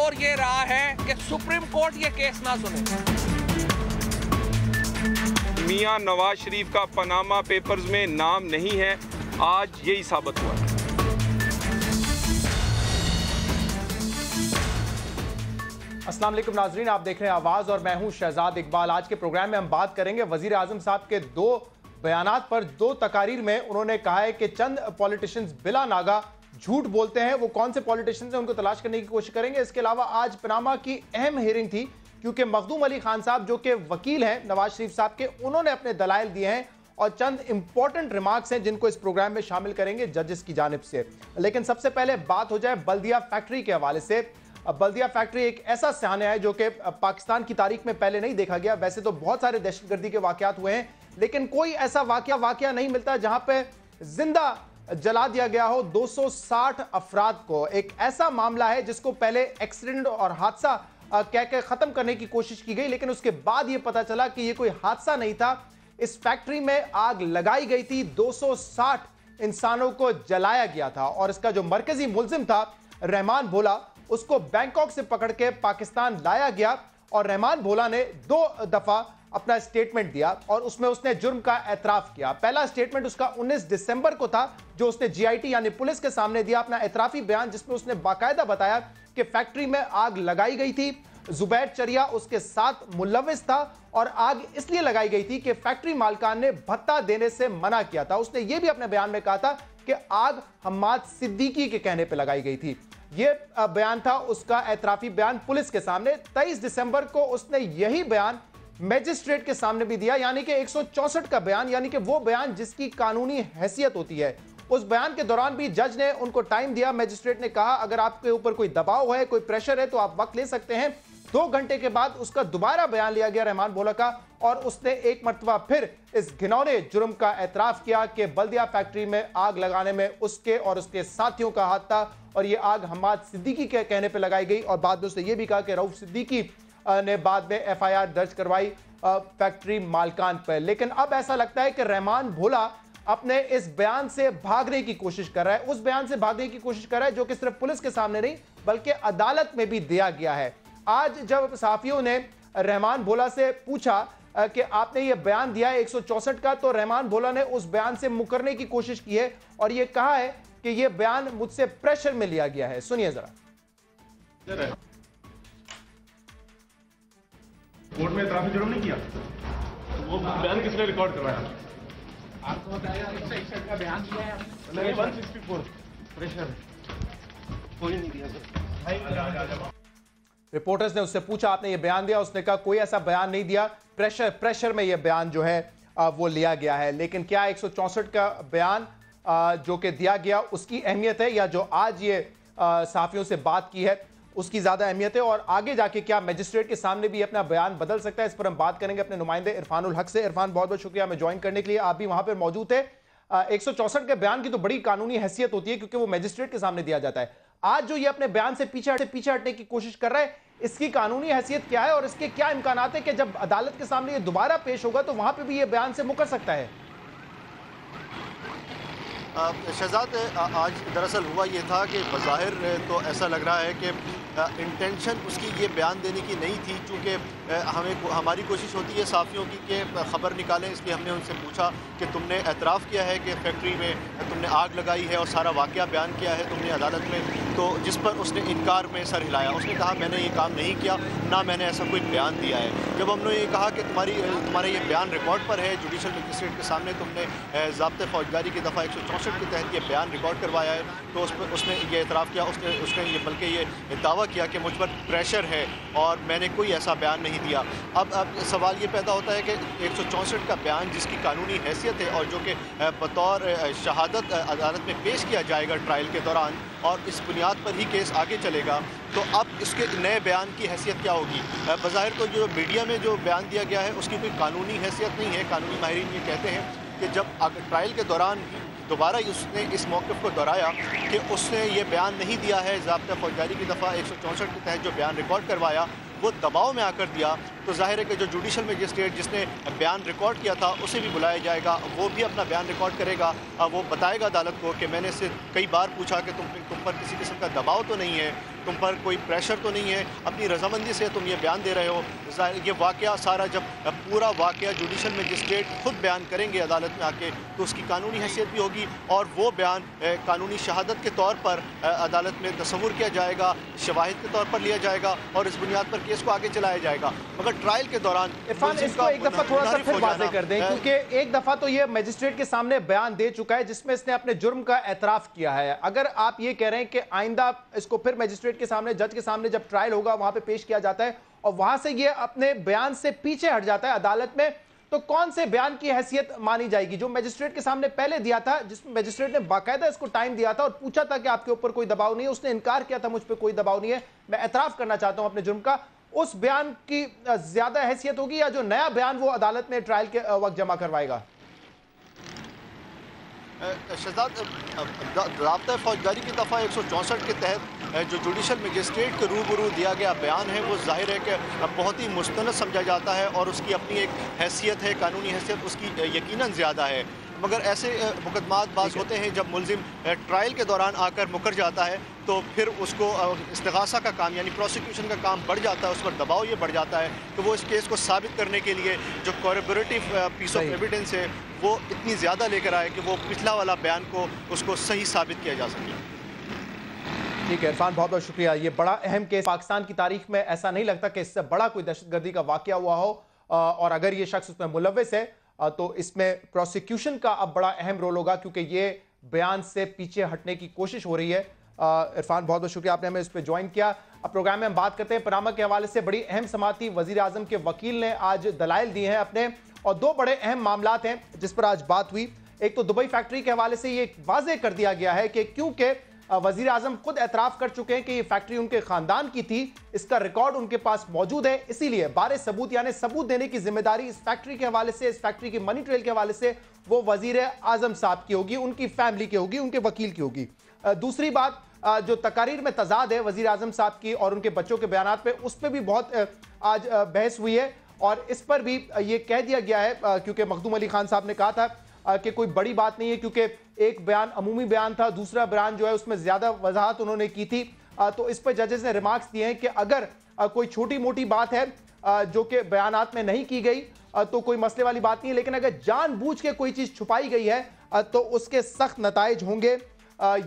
तस्वुर ये रहा है कि सुप्रीम कोर्ट ये केस ना सुने। मियां नवाज शरीफ का पनामा पेपर्स में नाम नहीं है, आज यही साबित हुआ है। अस्सलाम वालेकुम नाजरीन, आप देख रहे हैं आवाज और मैं हूं शहजाद इकबाल। आज के प्रोग्राम में हम बात करेंगे वजीर आजम साहब के दो बयानात पर। दो तकारीर में उन्होंने कहा है कि चंद पॉलिटिशियंस बिला नागा झूठ बोलते हैं। वो कौन से पॉलिटिशियंस हैं उनको तलाश करने की कोशिश करेंगे। इसके अलावा आज पनामा की अहम हियरिंग थी क्योंकि मखदूम अली खान साहब जो कि वकील हैं नवाज शरीफ साहब के, उन्होंने अपने दलाइल दिए हैं और चंद इंपॉर्टेंट रिमार्क्स हैं जिनको इस प्रोग्राम में शामिल करेंगे जजेस की जानिब से। लेकिन सबसे पहले बात हो जाए बल्दिया फैक्ट्री के हवाले से। बल्दिया फैक्ट्री एक ऐसा सान्या है जो कि पाकिस्तान की तारीख में पहले नहीं देखा गया। वैसे तो बहुत सारे दहशतगर्दी के वाकयात हुए हैं, लेकिन कोई ऐसा वाकया नहीं मिलता जहां पे जिंदा जला दिया गया हो 260 अफराद को। एक ऐसा मामला है जिसको पहले एक्सीडेंट और हादसा कह के खत्म करने की कोशिश की गई, लेकिन उसके बाद यह पता चला कि यह कोई हादसा नहीं था। इस फैक्ट्री में आग लगाई गई थी, 260 इंसानों को जलाया गया था और इसका जो मरकजी मुलजिम था रहमान भोला, उसको बैंकॉक से पकड़ के पाकिस्तान लाया गया और रहमान भोला ने 2 दफा अपना स्टेटमेंट दिया और उसमें उसने जुर्म का एतराफ किया। पहला स्टेटमेंट उसका 19 दिसंबर को था जो उसने जीआईटी यानी पुलिस के सामने दिया, अपना एतराफी बयान, जिसमें उसने बाकायदा बताया कि फैक्ट्री में आग लगाई गई थी, जुबैर चरिया उसके साथ मुलविस था और आग इसलिए लगाई गई थी कि फैक्ट्री मालिकान ने भत्ता देने से मना किया था। उसने यह भी अपने बयान में कहा था कि आग हम्माद सिद्दीकी के कहने पर लगाई गई थी। यह बयान था उसका एतराफी बयान पुलिस के सामने। 23 दिसंबर को उसने यही बयान मैजिस्ट्रेट के सामने भी दिया, यानी कि 164 का बयान, यानी कि वो बयान जिसकी कानूनी हैसियत होती है। उस बयान के दौरान भी जज ने उनको टाइम दिया। मैजिस्ट्रेट ने कहा अगर आपके ऊपर कोई दबाव है, कोई प्रेशर है तो आप वक्त ले सकते हैं। 2 घंटे के बाद उसका दोबारा बयान लिया गया रहमान भोला का और उसने एक मरतबा फिर इस घिनौने जुर्म का एतराफ किया कि बल्दिया फैक्ट्री में आग लगाने में उसके और उसके साथियों का हाथ था और यह आग हम्माद सिद्दीकी के कहने पर लगाई गई। और बाद में उसने यह भी कहा कि रऊफ सिद्दीकी ने बाद में एफआईआर दर्ज करवाई फैक्ट्री मालिकान पर। लेकिन अब ऐसा लगता है कि रहमान भोला अपने इस बयान से भागने की कोशिश कर रहा है, उस बयान से भागने की कोशिश कर रहा है जो कि सिर्फ पुलिस के सामने नहीं बल्कि अदालत में भी दिया गया है। आज जब सहाफियों ने रहमान भोला से पूछा कि आपने ये बयान दिया है 164 का, तो रहमान भोला ने उस बयान से मुकरने की कोशिश की है और ये कहा है कि ये बयान मुझसे प्रेशर में लिया गया है। सुनिए जरा। कोर्ट में इतराफी जुर्म नहीं किया, वो बयान किसने रिकॉर्ड करवाया? आपको बताया 161 का बयान दिया है नहीं, 164 प्रेशर कोई नहीं दिया सर। रिपोर्टर्स ने उससे पूछा आपने ये बयान दिया, उसने कहा कोई ऐसा बयान नहीं दिया, प्रेशर में ये बयान जो है वो लिया गया है। लेकिन क्या 164 का बयान जो कि दिया गया उसकी अहमियत है या जो आज ये सहाफियों से बात की है उसकी ज्यादा अहमियत है? और आगे जाके क्या मैजिस्ट्रेट के सामने भी अपना बयान बदल सकता है? इस पर हम बात करेंगे अपने नुमाइंदे इरफानुल हक से। इरफान, बहुत बहुत शुक्रिया हमें ज्वाइन करने के लिए, आप भी वहां पर मौजूद थे। 164 के बयान की तो बड़ी कानूनी हैसियत होती है क्योंकि वो मैजिस्ट्रेट के सामने दिया जाता है। आज जो ये अपने बयान से पीछे हटने की कोशिश कर रहा है, इसकी कानूनी हैसियत क्या है और इसके क्या इम्कान है कि जब अदालत के सामने ये दोबारा पेश होगा तो वहां पे भी ये बयान से मुकर सकता है? शहजाद, आज दरअसल हुआ ये था कि बज़ाहिर तो ऐसा लग रहा है कि इंटेंशन उसकी ये बयान देने की नहीं थी, चूँकि हमारी कोशिश होती है साफ़ियों की कि ख़बर निकालें, इसलिए हमने उनसे पूछा कि तुमने एतराफ़ किया है कि फैक्ट्री में तुमने आग लगाई है और सारा वाक़या बयान किया है तुमने अदालत में, तो जिस पर उसने इनकार में सर हिलाया। उसने कहा मैंने ये काम नहीं किया, ना मैंने ऐसा कोई बयान दिया है। जब हमने ये कहा कि तुम्हारा ये बयान रिकॉर्ड पर है, जुडिशल मजिस्ट्रेट के सामने तुमने ज़ाब्ते फौजदारी की दफ़ा 164 के तहत ये बयान रिकॉर्ड करवाया है, तो उस पर उसने ये एतराफ़ किया, उसने ये बल्कि ये दावा किया कि मुझ पर प्रेशर है और मैंने कोई ऐसा बयान नहीं दिया। अब सवाल ये पैदा होता है कि 164 का बयान जिसकी कानूनी हैसियत है और जो कि बतौर शहादत अदालत में पेश किया जाएगा ट्रायल के दौरान और इस बुनियाद पर ही केस आगे चलेगा, तो अब इसके नए बयान की हैसियत क्या होगी? बज़ाहिर तो जो मीडिया में जो बयान दिया गया है उसकी कोई कानूनी हैसियत नहीं है। कानूनी माहिरीन ये कहते हैं कि जब ट्रायल के दौरान दोबारा उसने इस मौक़िफ़ को दोहराया कि उसने ये बयान नहीं दिया है, ज़ाब्ता फौजदारी की दफ़ा 164 के तहत जो बयान रिकॉर्ड करवाया वो दबाव में आकर दिया, तो जाहिर है कि जो जुडिशल मजिस्ट्रेट जिसने बयान रिकॉर्ड किया था उसे भी बुलाया जाएगा, वो भी अपना बयान रिकॉर्ड करेगा। वो बताएगा अदालत को कि मैंने इससे कई बार पूछा कि तुम पर किसी किस्म का दबाव तो नहीं है, तुम पर कोई प्रेशर तो नहीं है, अपनी रजामंदी से तुम ये बयान दे रहे हो। ये वाक़या सारा जब पूरा वाक़या जुडिशल मजिस्ट्रेट खुद बयान करेंगे अदालत में आके, तो उसकी कानूनी हैसियत भी होगी और वो बयान कानूनी शहादत के तौर पर अदालत में तस्वुर किया जाएगा, शवाहिद के तौर पर लिया जाएगा और इस बुनियाद पर केस को आगे चलाया जाएगा। मगर ट्रायल के दौरान इरफान इसको एक दफ़ा थोड़ा सा फिर वाज़ेह कर दें, क्योंकि एक दफ़ा तो ये मजिस्ट्रेट के सामने बयान दे चुका है जिसमें इसने अपने जुर्म का एतराफ़ किया है। अगर आप ये कह रहे हैं कि आइंदा इसको फिर मजिस्ट्रेट के सामने, जज के सामने जब ट्रायल होगा वहां पे पेश किया जाता है और वहां से ये अपने बयान से पीछे हट जाता है अदालत में, तो कौन से बयान की हैसियत मानी जाएगी? जो मजिस्ट्रेट के सामने पहले दिया था, जिसमें मजिस्ट्रेट ने बाकायदा इसको टाइम दिया था और पूछा था कि आपके ऊपर कोई दबाव नहीं है, उसने इनकार किया था मुझ पर कोई दबाव नहीं है, मैं एतराफ़ करना चाहता हूं अपने जुर्म का, उस बयान की ज्यादा हैसियत होगी या जो नया बयान वो अदालत में ट्रायल के वक्त जमा करवाएगा? शहजाद, ज़ाब्ता फौजदारी की दफ़ा 164 के तहत जो जुडिशल मजिस्ट्रेट के रूबरू दिया गया बयान है वो जाहिर है कि बहुत ही मुस्तनद समझा जाता है और उसकी अपनी एक हैसियत है, कानूनी हैसियत उसकी यकीनन ज़्यादा है। मगर ऐसे मुकदमात बाज़ होते हैं जब मुलजिम ट्रायल के दौरान आकर मुकर जाता है तो फिर उसको इस्तिगासा का काम यानी प्रोसिक्यूशन का काम बढ़ जाता है, उस पर दबाव ये बढ़ जाता है कि वो इस केस को साबित करने के लिए जो कोरबोरेटिव पीस ऑफ एविडेंस है वो इतनी ज़्यादा लेकर आए कि वो पिछला वाला बयान को उसको सही साबित किया जा सके। ठीक है इरफान, बहुत बहुत शुक्रिया। ये बड़ा अहम केस, पाकिस्तान की तारीख में ऐसा नहीं लगता कि इससे बड़ा कोई दहशतगर्दी का वाकया हुआ हो, और अगर ये शख्स उसमें मुलव्विस है तो इसमें प्रोसिक्यूशन का अब बड़ा अहम रोल होगा क्योंकि ये बयान से पीछे हटने की कोशिश हो रही है। इरफान, बहुत बहुत शुक्रिया, आपने हमें इस पर ज्वाइन किया। अब प्रोग्राम में हम बात करते हैं पनामा के हवाले से। बड़ी अहम समाती वजीर आजम के वकील ने आज दलाइल दिए हैं अपने, और दो बड़े अहम मामलात हैं जिस पर आज बात हुई। एक तो दुबई फैक्ट्री के हवाले से ये वाज़ेह कर दिया गया है कि क्योंकि वजीर आजम खुद एतराफ़ कर चुके हैं कि ये फैक्ट्री उनके खानदान की थी, इसका रिकॉर्ड उनके पास मौजूद है, इसीलिए बारे सबूत यानी सबूत देने की जिम्मेदारी इस फैक्ट्री के हवाले से, इस फैक्ट्री की मनी ट्रेल के हवाले से वो वजीर आजम साहब की होगी, उनकी फैमिली की होगी, उनके वकील की होगी। दूसरी बात, जो तकारीर में तजाद है वजीर आजम साहब की और उनके बच्चों के बयानात पे, उस पर भी बहुत आज बहस हुई है और इस पर भी ये कह दिया गया है क्योंकि मखदूम अली खान साहब ने कहा था कि कोई बड़ी बात नहीं है क्योंकि एक बयान अमूमी बयान था, दूसरा बयान जो है उसमें ज्यादा वजाहत उन्होंने की थी। तो इस पर जजेस ने रिमार्क्स दिए हैं कि अगर कोई छोटी मोटी बात है जो कि बयानात में नहीं की गई तो कोई मसले वाली बात नहीं है, लेकिन अगर जानबूझ के कोई चीज छुपाई गई है तो उसके सख्त नताइज होंगे।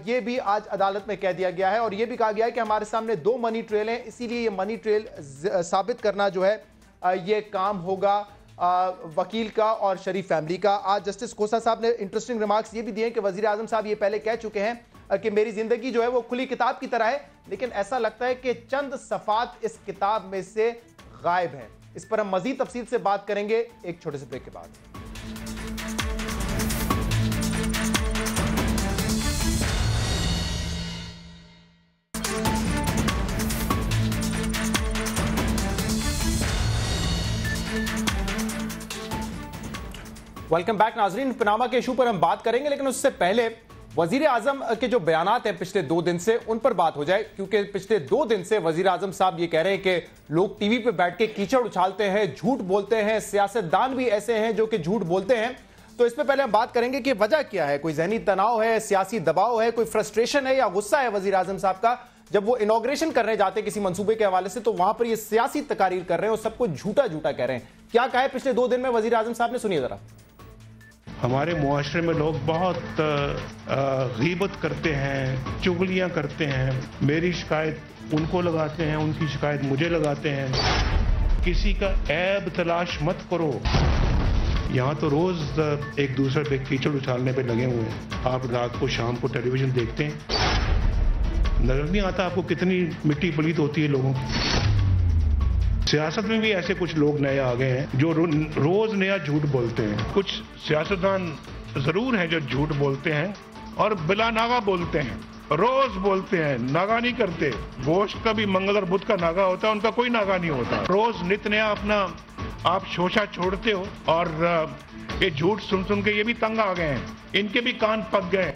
ये भी आज अदालत में कह दिया गया है और ये भी कहा गया है कि हमारे सामने दो मनी ट्रेल हैं, इसीलिए ये मनी ट्रेल साबित करना जो है ये काम होगा वकील का और शरीफ फैमिली का। आज जस्टिस खोसा साहब ने इंटरेस्टिंग रिमार्क्स ये भी दिए कि वजीर आजम साहब ये पहले कह चुके हैं कि मेरी जिंदगी जो है वो खुली किताब की तरह है, लेकिन ऐसा लगता है कि चंद सफ़ात इस किताब में से गायब हैं। इस पर हम मजीद तफसील से बात करेंगे एक छोटे से ब्रेक के बाद। वेलकम बैक नाजरीन। पनामा के इशू पर हम बात करेंगे, लेकिन उससे पहले वजीर आजम के जो बयानात हैं पिछले 2 दिन से उन पर बात हो जाए, क्योंकि पिछले 2 दिन से वजीर आजम साहब ये कह रहे हैं कि लोग टीवी पे बैठ के कीचड़ उछालते हैं, झूठ बोलते हैं, सियासतदान भी ऐसे हैं जो कि झूठ बोलते हैं। तो इस पर पहले हम बात करेंगे कि वजह क्या है, कोई जहनी तनाव है, सियासी दबाव है, कोई फ्रस्ट्रेशन है या गुस्सा है वजीर आजम साहब का? जब वो इनॉग्रेशन करने जाते हैं किसी मंसूबे के हवाले से तो वहां पर ये सियासी तकारीर कर रहे हैं और सबको झूठा झूठा कह रहे हैं। क्या कहा है पिछले 2 दिन में वजीर आजम साहब ने, सुनिए जरा। हमारे मुआशरे में लोग बहुत गीबत करते हैं, चुगलियां करते हैं, मेरी शिकायत उनको लगाते हैं, उनकी शिकायत मुझे लगाते हैं। किसी का ऐब तलाश मत करो। यहाँ तो रोज एक दूसरे पे कीचड़ उछालने पे लगे हुए हैं। आप रात को शाम को टेलीविजन देखते हैं, नजर नहीं आता आपको कितनी मिट्टी पलीत होती है लोगों की। सियासत में भी ऐसे कुछ लोग नए आ गए हैं जो रोज नया झूठ बोलते हैं। कुछ सियासतदान जरूर हैं जो झूठ बोलते हैं और बिला नागा बोलते हैं, रोज बोलते हैं, नागा नहीं करते। गोश्त का भी मंगल और बुध का नागा होता है, उनका कोई नागा नहीं होता। रोज नित नया अपना आप शोशा छोड़ते हो और ये झूठ सुन सुन के ये भी तंग आ गए हैं, इनके भी कान पक गए।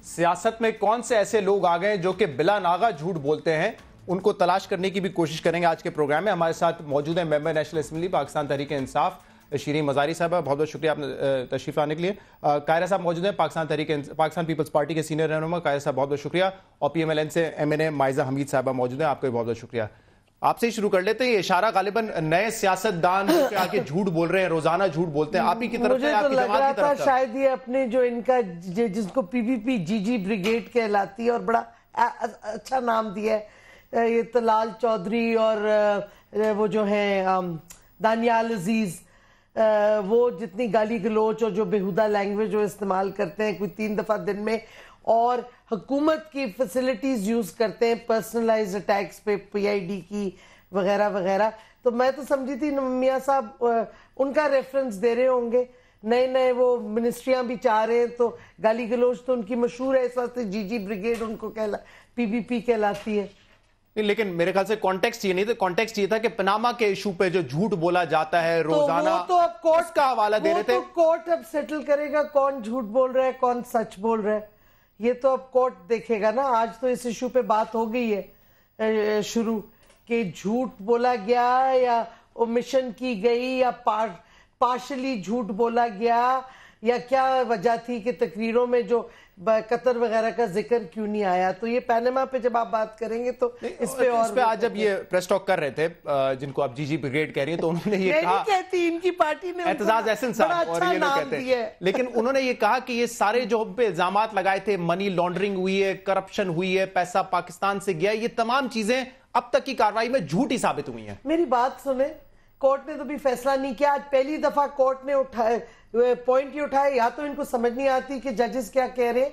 सियासत में कौन से ऐसे लोग आ गए जो कि बिला नागा झूठ बोलते हैं? ان کو تلاش کرنے کی بھی کوشش کریں گے آج کے پروگرام میں. ہمارے ساتھ موجود ہیں ممبر نیشنل اسمبلی پاکستان تحریک انصاف شیریں مزاری صاحبہ, بہت بہت شکریہ آپ نے تشریف لانے کے لیے. قاہرہ صاحب موجود ہیں پاکستان پیپلز پارٹی کے سینئر رہنما. قاہرہ صاحب بہت بہت شکریہ. اور پی ایم ایل این سے MNA مائزہ حمید صاحبہ موجود ہیں, آپ کا بھی بہت بہت شکریہ. آپ سے ہی شروع کر لیتے ہیں. یہ اشارہ غالباً نئے سیاستدان جو آ کے جھوٹ بول رہے ہیں, روزانہ جھوٹ بولتے ہیں, آپ ہی کی طرف سے, آپ کی جماعت کی طرف سے. شاید یہ اپنے جو ان کا جس کو PPP بریگیڈ کہلاتی ہے اور بڑا اچھا نام دیا ہے, یہ طلال چودھری اور وہ جو ہیں دانیال عزیز, وہ جتنی گالی گلوچ اور جو بیہودہ لینگویج وہ استعمال کرتے ہیں کوئی 3 دفعہ دن میں, اور حکومت کی فیسلٹیز یوز کرتے ہیں پرسنلائز اٹیکس پہ, PID کی وغیرہ وغیرہ. تو میں تو سمجھی تھی میاں صاحب ان کا ریفرنس دے رہے ہوں گے, نئے وہ منسٹریاں بھی چاہ رہے ہیں, تو گالی گلوچ تو ان کی مشہور ہے, اس واسطے جی بریگیڈ ان کو PPP کہلاتی ہے. لیکن میرے خیال سے کانٹیکسٹ یہ نہیں تھا, کانٹیکسٹ یہ تھا کہ پناما کے ایشو پہ جو جھوٹ بولا جاتا ہے روزانہ, تو اب کورٹ کا حوالہ دے رہے تھے. کورٹ اب سیٹل کرے گا کون جھوٹ بول رہا ہے کون سچ بول رہا ہے, یہ تو اب کورٹ دیکھے گا نا. آج تو اس ایشو پہ بات ہو گئی ہے شروع کہ جھوٹ بولا گیا یا اومیشن کی گئی یا پارشلی جھوٹ بولا گیا, یا کیا وجہ تھی کہ تقریروں میں جو قطر وغیرہ کا ذکر کیوں نہیں آیا. تو یہ پینما پہ جب آپ بات کریں گے تو اس پہ آج جب یہ پریس ٹاک کر رہے تھے جن کو آپ جی بریگیڈ کہہ رہی ہیں, تو انہوں نے یہ کہا, میں نہیں کہتی, ان کی پارٹی نے اعتزاز احسن صاحب اور یہ لوگ کہتے ہیں, لیکن انہوں نے یہ کہا کہ یہ سارے جو پہ الزامات لگائے تھے, منی لانڈرنگ ہوئی ہے, کرپشن ہوئی ہے, پیسہ پاکستان سے گیا, یہ تمام چیزیں اب تک کی کارروائی میں جھوٹی ثابت ہوئی ہیں. میری بات سنیں, کورٹ نے تو بھی فیصلہ نہیں کیا. آج پہلی دفعہ کورٹ نے پوائنٹ یہ اٹھائے, یا تو ان کو سمجھ نہیں آتی کہ ججز کیا کہہ رہے ہیں,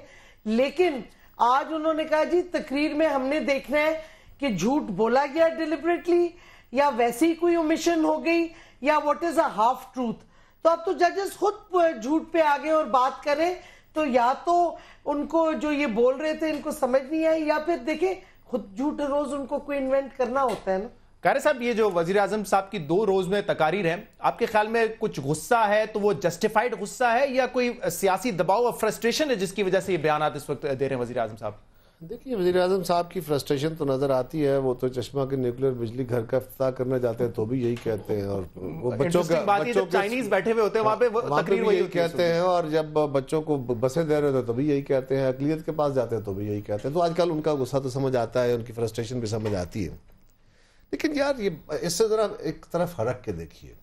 لیکن آج انہوں نے کہا جی تقریر میں ہم نے دیکھنا ہے کہ جھوٹ بولا گیا ڈیلیبریٹلی, یا ویسی کوئی اومیشن ہو گئی, یا what is a half truth. تو اب تو ججز خود جھوٹ پہ آگے اور بات کریں, تو یا تو ان کو جو یہ بول رہے تھے ان کو سمجھ نہیں آئی, یا پھر دیکھیں خود جھوٹ روز ان کو کوئی انوینٹ کرنا ہوتا ہے نا. قاہرہ صاحب, یہ جو وزیر اعظم صاحب کی 2 روز میں تقاریر ہیں, آپ کے خیال میں کچھ غصہ ہے تو وہ جسٹیفائڈ غصہ ہے, یا کوئی سیاسی دباؤ اور فرسٹریشن ہے جس کی وجہ سے یہ بیانات اس وقت دے رہے ہیں وزیر اعظم صاحب؟ دیکھیے, وزیر اعظم صاحب کی فرسٹریشن تو نظر آتی ہے. وہ تو چشمہ کے نیوکلیر بجلی گھر کا افتتاح کرنے جاتے ہیں تو بھی یہی کہتے ہیں, اور وہ بچوں کا چائنیز بیٹھے ہوئے ہوتے ہیں وہاں پہ تقریر یہی کہتے ہیں, اور جب بچوں کو بسیں دے رہے ہوتے تو بھی یہی کہتے ہیں, اقلیت کے پاس جاتے ہیں تو بھی یہی کہتے ہیں. تو آج کل ان کا غصہ تو سمجھ آتا ہے, ان کی فرسٹریشن بھی سمجھ آتی ہے. لیکن یار یہ اس سے ذرا ایک طرف ہرک کے دیکھیے,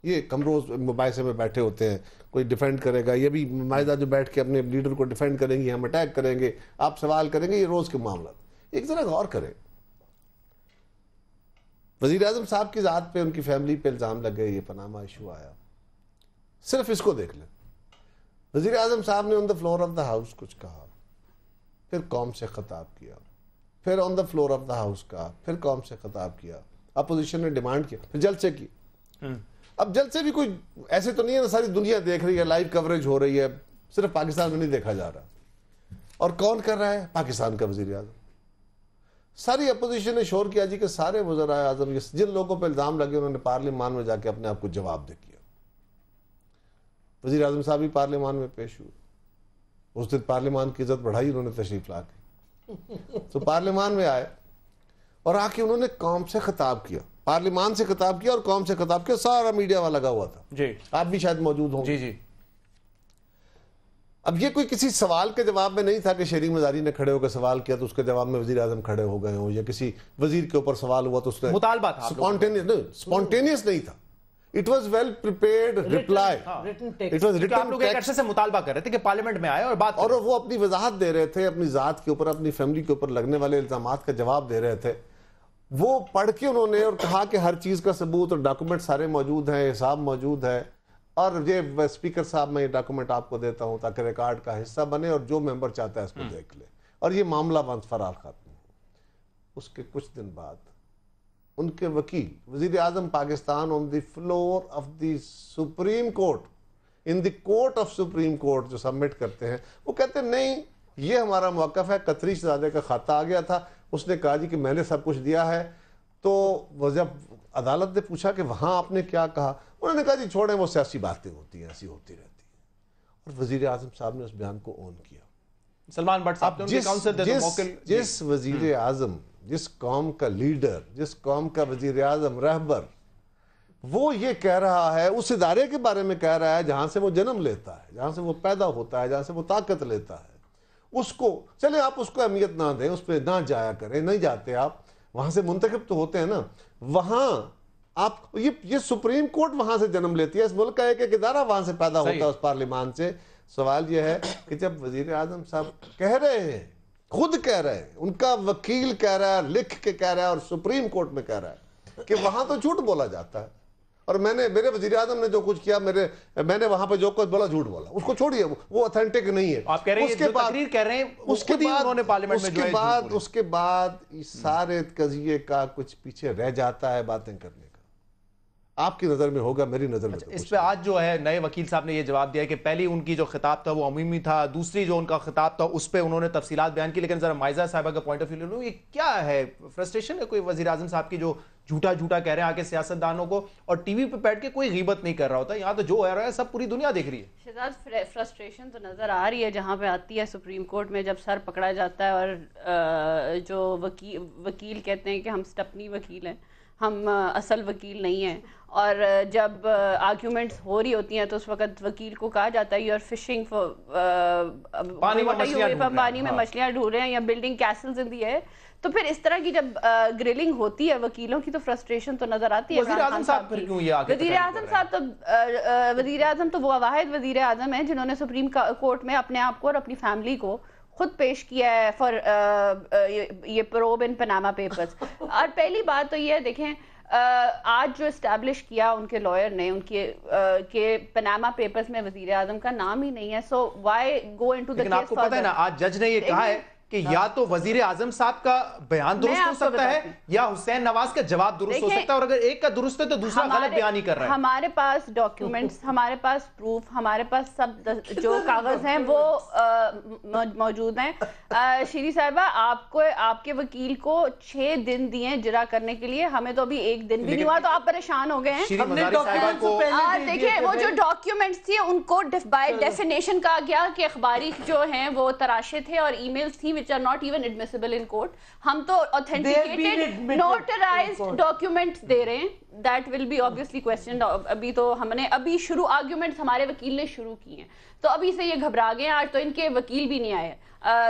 یہ کمروز مباحثے میں بیٹھے ہوتے ہیں, کوئی ڈیفینڈ کرے گا, یہ بھی مائدہ جو بیٹھ کے اپنے لیڈر کو ڈیفینڈ کریں گے, ہم اٹیک کریں گے, آپ سوال کریں گے, یہ روز کے معاملات. ایک ذرا غور کریں, وزیر اعظم صاحب کی ذات پہ, ان کی فیملی پہ الزام لگے, یہ پناما ایشو آیا, صرف اس کو دیکھ لیں. وزیر اعظم صاحب نے on the floor of the house کچھ کہا, پھر قوم سے خطاب کیا, پھر on the floor of the house کہا, پھر قوم سے خطاب کیا, اپوزیشن نے ڈیمانڈ کیا, پھر جلسے کی. اب جلسے بھی کوئی ایسے تو نہیں ہے, ساری دنیا دیکھ رہی ہے, لائیو کوریج ہو رہی ہے, صرف پاکستان میں نہیں دیکھا جا رہا. اور کون کر رہا ہے؟ پاکستان کا وزیر اعظم. ساری اپوزیشن نے شور کیا جی کہ سارے وزراء اعظم جن لوگوں پہ الزام لگے انہوں نے پارلیمان میں جا کے اپنے آپ کو جواب دے کیا. وزیر اعظم صاحب بھی پارلیمان میں پیش ہوئے, اس دن پارلیمان کی عزت بڑھائی انہوں نے تشریف لا کے. تو پارلیمان میں آئے اور آ کے انہوں نے قوم سے خطاب کیا, پارلیمان سے خطاب کیا اور قوم سے خطاب کیا. سارا میڈیا وہاں لگا ہوا تھا, جی آپ بھی شاید موجود ہوں. جی جی. اب یہ کوئی کسی سوال کے جواب میں نہیں تھا کہ شیریں مزاری نے کھڑے ہو کر سوال کیا تو اس کے جواب میں وزیر اعظم کھڑے ہو گئے ہوں, یا کسی وزیر کے اوپر سوال ہوا تو اس نے مطالبہ تھا, سپونٹینیس نہیں تھا. It was well prepared reply. It was written آپ لوگ ایک عرصے سے مطالبہ کر رہے تھے کہ پارلیمنٹ میں آئے اور بات, اور وہ اپنی وضاحت دے رہے تھے, اپنی ذات کے اوپر, اپنی فیملی کے اوپر لگنے والے الزامات کا جواب دے رہے تھے. وہ پڑھ کے انہوں نے اور کہا کہ ہر چیز کا ثبوت اور ڈاکومنٹ سارے موجود ہیں, حساب موجود ہے, اور یہ اسپیکر صاحب میں یہ ڈاکومنٹ آپ کو دیتا ہوں تاکہ ریکارڈ کا حصہ بنے اور جو ممبر چاہتا ہے اس کو دیکھ لے, اور یہ معاملہ بند فرار ختم ہو. اس کے کچھ دن بعد ان کے وکیل وزیر اعظم Pakistan on the floor of the Supreme Court, in the court of Supreme Court جو سبمٹ کرتے ہیں, وہ کہتے ہیں نہیں یہ ہمارا موقف ہے, قطری شہزادے کا کھاتہ آ گیا تھا, اس نے کہا جی کہ میں نے سب کچھ دیا ہے. تو جب عدالت نے پوچھا کہ وہاں آپ نے کیا کہا, انہوں نے کہا جی چھوڑیں وہ سیاسی باتیں ہوتی ہیں, ایسی ہوتی رہتی ہیں. اور وزیر اعظم صاحب نے اس بیان کو اون کیا. سلمان بٹ صاحب جس وزیر اعظم जिस कौम का लीडर, जिस कौम का वजीर आज़म रहबर, वो ये कह रहा है, उस इदारे के बारे में कह रहा है जहां से वो जन्म लेता है, जहां से वो पैदा होता है, जहां से वो ताकत लेता है, उसको चले आप उसको अहमियत ना दें, उस पर ना जाया करें, नहीं जाते आप, वहां से मुंतखब तो होते हैं ना, वहां आप ये सुप्रीम कोर्ट वहां से जन्म लेती है, इस मुल्क का एक इदारा वहां से पैदा होता है, उस पार्लियामान से। सवाल यह है कि जब वजीर आजम साहब कह रहे हैं, खुद कह रहे हैं, उनका वकील कह रहा है, लिख के कह रहा है और सुप्रीम कोर्ट में कह रहा है कि वहां तो झूठ बोला जाता है, और मेरे वजीर आजम ने जो कुछ किया, मैंने वहां पे जो कुछ बोला झूठ बोला, उसको छोड़िए, वो ऑथेंटिक नहीं है। आप कह रहे हैं, तकरीर कह रहे हैं, उसके बाद इस सारे कजिए का कुछ पीछे रह जाता है बातें करने का। आपकी नजर में होगा, मेरी नजर में इस पे आज जो है नए वकील साहब ने ये जवाब दिया कि पहली उनकी जो खिताब था वो अमूमी था, दूसरी जो उनका खिताब था उस पे उन्होंने तफसीलात बयान की। लेकिन जरा माइजा साहिबा का पॉइंट ऑफ व्यू ले लूं, ये क्या है, फ्रस्ट्रेशन है कोई वजीर आजम साहब की जो झूठा झूठा कह रहे हैं आके सियासतदानों को, और टीवी पे बैठ के कोई गीबत नहीं कर रहा होता, यहाँ तो जो हो रहा है सब पूरी दुनिया देख रही है। शहजाद, फ्रस्ट्रेशन तो नजर आ रही है जहाँ पे आती है सुप्रीम कोर्ट में, जब सर पकड़ा जाता है और जो वकील कहते हैं कि हम स्टपनी वकील हैं, हम असल वकील नहीं हैं, और जब आर्ग्यूमेंट्स हो रही होती हैं तो उस वक्त वकील को कहा जाता है यू आर फिशिंग पानी में मछलियाँ ढूंढ रहे हैं या बिल्डिंग कैसल्स इन दी है। तो फिर इस तरह की जब ग्रिलिंग होती है वकीलों की तो फ्रस्ट्रेशन तो नजर आती है। वजीर आजम साहब तो वो वाहिद वजीर आजम है जिन्होंने सुप्रीम कोर्ट में अपने आप को और अपनी फैमिली को खुद पेश किया है फॉर ये प्रोब इन पनामा पेपर्स। और पहली बात तो ये देखें, आज जो इस्टेब्लिश किया उनके लॉयर ने उनके के पनामा पेपर्स में वजीर आजम का नाम ही नहीं है, so why go into the case. आपको पता है ना, आज जज ने ये कहा है कि या तो वजीर आजम साहब का बयान दुरुस्त हो सकता है या हुसैन नवाज का जवाब दुरुस्त हो सकता है, और अगर एक का दुरुस्त है तो दूसरा गलत बयान ही कर रहा है। हमारे पास डॉक्यूमेंट्स, हमारे पास प्रूफ, हमारे पास सब जो कागज हैं वो मौजूद हैं। श्री साहिबा, आपको आपके वकील को 6 दिन दिए जिरा करने के लिए, हमें तो अभी 1 दिन भी नहीं हुआ, तो आप परेशान हो गए हैं। देखिए वो जो डॉक्यूमेंट्स थे उनको बाय डेफिनेशन कहा गया कि अखबारी जो हैं वो तराशे थे और ईमेल्स थी which are not even admissible in court। हम तो authenticated notarized documents दे रहे हैं, that will be obviously questioned। अभी तो हमने अभी शुरू आर्ग्यूमेंट्स हमारे वकील ने शुरू किए हैं, तो अभी से ये घबरा गए। आज तो इनके वकील भी नहीं आए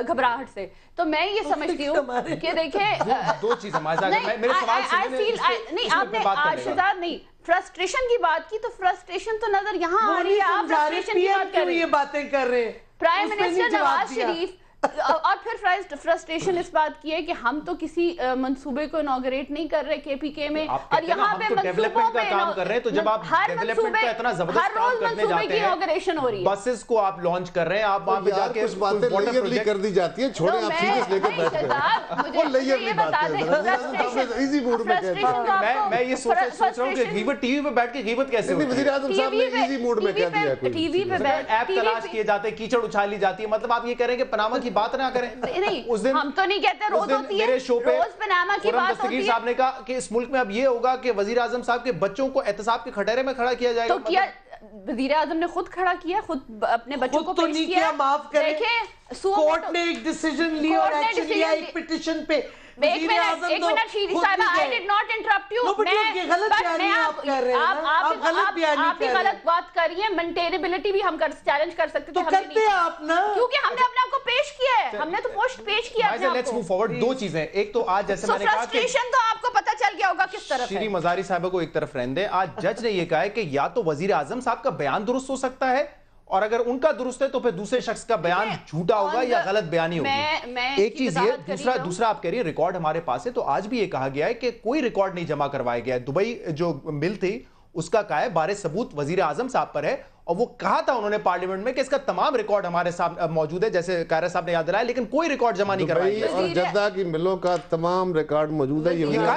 घबराहट से। तो मैं ये समझती हूँ कि देखें दो चीजें मेरे सवाल नहीं, आपने शहजाद नहीं फ्रस्ट्रेशन की बात की, तो फ्रस्ट्रेशन तो नजर यहाँ आ रही है। आप फ्रस्ट्रेशन की बात कर रहे हैं, ये बातें कर रहे हैं प्राइम मिनिस्टर नवाज शरीफ, और फिर फ्रस्ट्रेशन इस बात की है कि हम तो किसी मंसूबे को इनॉग्रेट नहीं कर रहे KPK में, और यहाँ पे डेवलपमेंट का काम कर रहे हैं। तो जब आप डेवलपमेंट का इतना जबरदस्त काम करने जाते हैं, इनॉग्रेशन हो रही है, बसेस को आप लॉन्च कर रहे हैं, आप वहां पे जाके कुछ बातें लेयर कर दी जाती है, छोड़े आप सीरियस लेकर बैठ गए, वो लेयर नहीं बात है। इजी मूड में मैं ये सोच रहा हूं कि गीबत टीवी पे बैठ के गीबत कैसे होती है। वजीर आजम साहब ने इजी मूड में कह दिया, टीवी पे ऐप तलाश किए जाते हैं, कीचड़ उछाली जाती है, मतलब आप ये कह रहे हैं कि पनामा की बात ना करें। नहीं, उस दिन हम तो नहीं कहते, रोज होती है, मेरे शो पे रोज पनामा की बात होती है। साहब ने कहा कि इस मुल्क में अब ये होगा कि वजीर आजम साहब के बच्चों को एहतसाब के खटेरे में खड़ा किया जाएगा। तो क्या वजीर आजम ने खुद खड़ा किया, खुद अपने बच्चों को पेश किया? माफ करें, कोर्ट ने एक डिसीजन लिया और एक्शन लिया एक पिटीशन पे। एक मिनट शीरी साहिबा, I did not interrupt you। आप ही गलत बात कर रही हैं। मेंटेनेबिलिटी भी हम चैलेंज कर सकते थे, तो करते हैं आप ना, क्योंकि हमने अपने आप को पेश किया है, हमने तो पोस्ट पेश किया है। Let's move forward. दो चीजें, एक तो आज जैसे मैंने कहा कि फ्रस्ट्रेशन तो आपको पता चल गया होगा किस तरफ है। श्री मजारी साहब को एक तरफ रहने दें। आज जज ने ये कहा है कि या तो वजीर आजम साहब का बयान दुरुस्त हो सकता है, और अगर उनका दुरुस्त है तो फिर दूसरे शख्स का बयान झूठा होगा या गलत बयानी होगी। एक चीज ये, दूसरा आप कह रही है रिकॉर्ड हमारे पास है, तो आज भी ये कहा गया है कि कोई रिकॉर्ड नहीं जमा करवाया गया है। दुबई जो मिल थी उसका क्या है, बारे सबूत वजीर आजम साहब पर है, और वो कहा था उन्होंने पार्लियामेंट में कि इसका तमाम रिकॉर्ड हमारे सामने मौजूद है, जैसे कायरा साहब ने याद दिलाया, लेकिन कोई रिकॉर्ड जमा नहीं करवाया गया। और जद्दा की मिलों का तमाम रिकॉर्ड मौजूद है।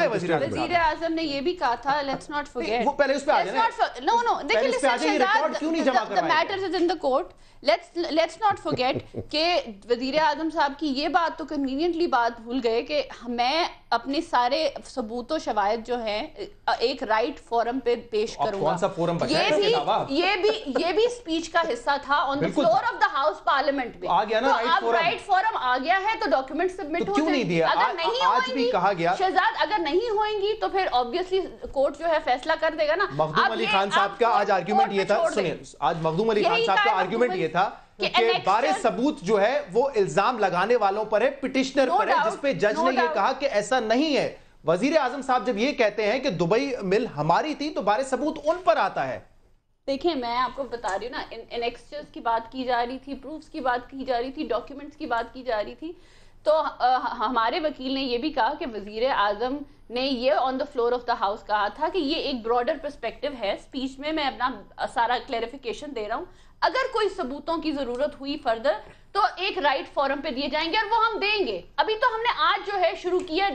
वजीर आजम ने ये भी कहा था, लेट्स नॉट फॉरगेट, वो पहले उस पे आ जाए। नो देखिए, रिकॉर्ड क्यों नहीं जमा करवाया? The matters is in the court. Let's not forget कि वजीर आजम साहब की ये बात तो कन्वीनियंटली बात भूल गए कि मैं अपने सारे सबूत और शवाहिद जो हैं एक राइट फोरम पे पेश करूंगा। कौन सा फोरम बचा है इसके अलावा? یہ بھی اسپیچ کا حصہ تھا on the floor of the house parliament میں. آ گیا نا اب رائٹ فورم آ گیا ہے تو ڈاکیومنٹ سبمٹ ہو جائیں گے. اگر نہیں ہوئیں گی شہزاد, اگر نہیں ہوئیں گی تو پھر آبویسلی کورٹ جو ہے فیصلہ کر دے گا نا. مخدوم علی خان صاحب کا آج آرگیومنٹ یہ تھا, سنیں, آج مخدوم علی خان صاحب کا آرگیومنٹ یہ تھا کہ بارے ثبوت جو ہے وہ الزام لگانے والوں پر ہے, پٹیشنر پر ہے, جس پہ جج نے یہ کہا کہ ایسا نہیں ہے. وزیر اعظم صاحب جب یہ کہتے ہیں کہ دبئی مل ہماری تھی تو بارے ثبوت ان پر آتا ہے. دیکھیں میں آپ کو بتا رہی ہوں نا, انیکسچرز کی بات کی جا رہی تھی, پروفز کی بات کی جا رہی تھی, ڈاکیومنٹس کی بات کی جا رہی تھی. تو ہمارے وکیل نے یہ بھی کہا کہ وزیر اعظم نے یہ on the floor of the house کہا تھا کہ یہ ایک براڈر پرسپیکٹو ہے. اسپیچ میں اپنا سارا کلیریفیکیشن دے رہا ہوں. اگر کوئی ثبوتوں کی ضرورت ہوئی فردر تو ایک رائٹ فورم پہ دیے جائیں گے اور وہ ہم دیں گے. ابھی تو ہم نے آج جو ہے شروع کیا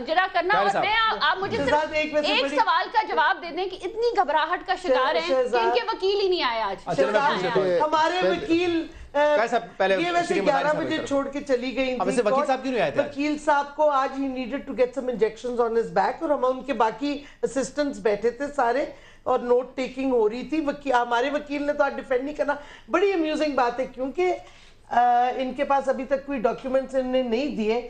جرا کرنا. اور میں آپ مجھے صرف ایک سوال کا جواب دے دیں کہ اتنی گھبراہٹ کا شکار ہیں کہ ان کے وکیل ہی نہیں آئے آج. ہمارے وکیل یہ ویسے 11 بجے چھوڑ کے چلی گئی تھی. وکیل صاحب کو آج ہی needed to get some injections on his back, اور ہم ان کے باقی اسسٹنٹس بیٹھے تھے سارے اور نوٹ ٹیکنگ ہو رہی تھی. ہمارے وکیل نے تو آج ڈیفینڈ نہیں کرنا. بڑی امیوزنگ بات ہے کیونکہ ان کے پاس ابھی تک کوئی ڈاکیومنٹس انہوں نے نہیں دیے.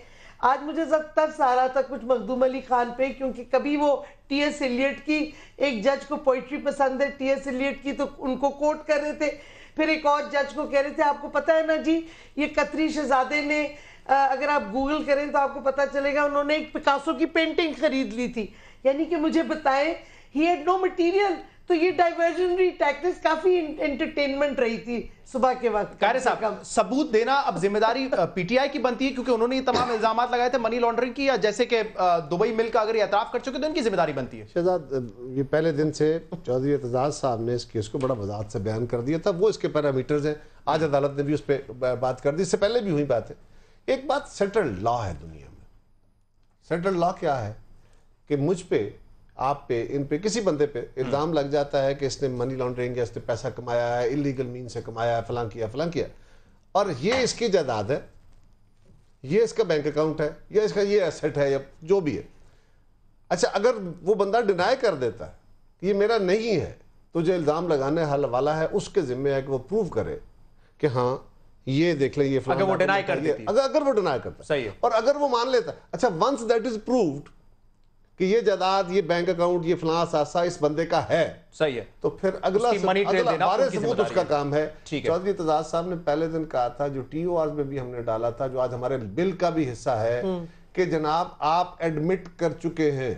آج مجھے ترس آ رہا تھا کچھ مخدوم علی خان پہ, کیونکہ کبھی وہ ٹی ایس ایلیٹ کی, ایک جج کو پوئٹری پسند ہے ٹی ایس ایلیٹ کی, تو ان کو کوٹ کر رہے تھے. پھر ایک اور جج کو کہہ رہے تھے آپ کو پتہ ہے نا جی یہ قطری شہزادے نے, اگر آپ گوگل کریں تو آپ کو پتہ چلے گا, انہوں نے ایک پکاسو کی پینٹنگ خرید لی تھی. یعنی کہ مجھے بتائیں ہی ہیڈ نو مٹیریل. تو یہ ڈائیورژنری ٹیکٹکس کافی انٹرٹینمنٹ رہی تھی صبح کے وقت. قاہر صاحب, ثبوت دینا اب ذمہ داری پی ٹی آئی کی بنتی ہے کیونکہ انہوں نے یہ تمام الزامات لگائے تھے منی لانڈرنگ کی, یا جیسے کہ دبئی مل کا اگر یہ اعتراف کر چکے تو ان کی ذمہ داری بنتی ہے؟ شہزاد, یہ پہلے دن سے چودھری اعتزاز صاحب نے اس کیس کو بڑا وضاحت سے بیان کر دیا تھا. وہ اس کے پیرامیٹرز ہیں, آج عدالت نے بھی اس پہ بات کر دی, اس سے پہلے بھی ہوئی بات ہے. ایک بات سیٹلڈ لا ہے دنیا میں. سیٹلڈ لا کیا ہے کہ مجھ پہ, آپ پہ, ان پہ, کسی بندے پہ الزام لگ جاتا ہے کہ اس نے منی لانڈرنگ یا اس نے پیسہ کمایا ہے, انلیگل مین سے کمایا ہے, فلاں کیا, اور یہ اس کی جائیداد ہے, یہ اس کا بینک اکاؤنٹ ہے, یا اس کا یہ ایسٹ ہے, یا جو بھی ہے. اچھا, اگر وہ بندہ ڈینائی کر دیتا ہے کہ یہ میرا نہیں ہے, تو جو الزام لگانے والا ہے اس کے ذمہ ہے کہ وہ پروف کرے کہ ہاں یہ دیکھ لیں یہ فلاں, اگر وہ ڈینائی کرتا ہے, اور اگر وہ مان لیتا ہے. اچھا, ونس دیٹ از پرووڈ کہ یہ جائیداد, یہ بینک اکاؤنٹ, یہ فلاں اثاثہ اس بندے کا ہے, صحیح ہے, تو پھر اگلا بارے ثبوت اس کا کام ہے. چودھری اعتزاز صاحب نے پہلے دن کہا تھا, جو ٹی او آرز میں بھی ہم نے ڈالا تھا, جو آج ہمارے بل کا بھی حصہ ہے, کہ جناب آپ ایڈمٹ کر چکے ہیں,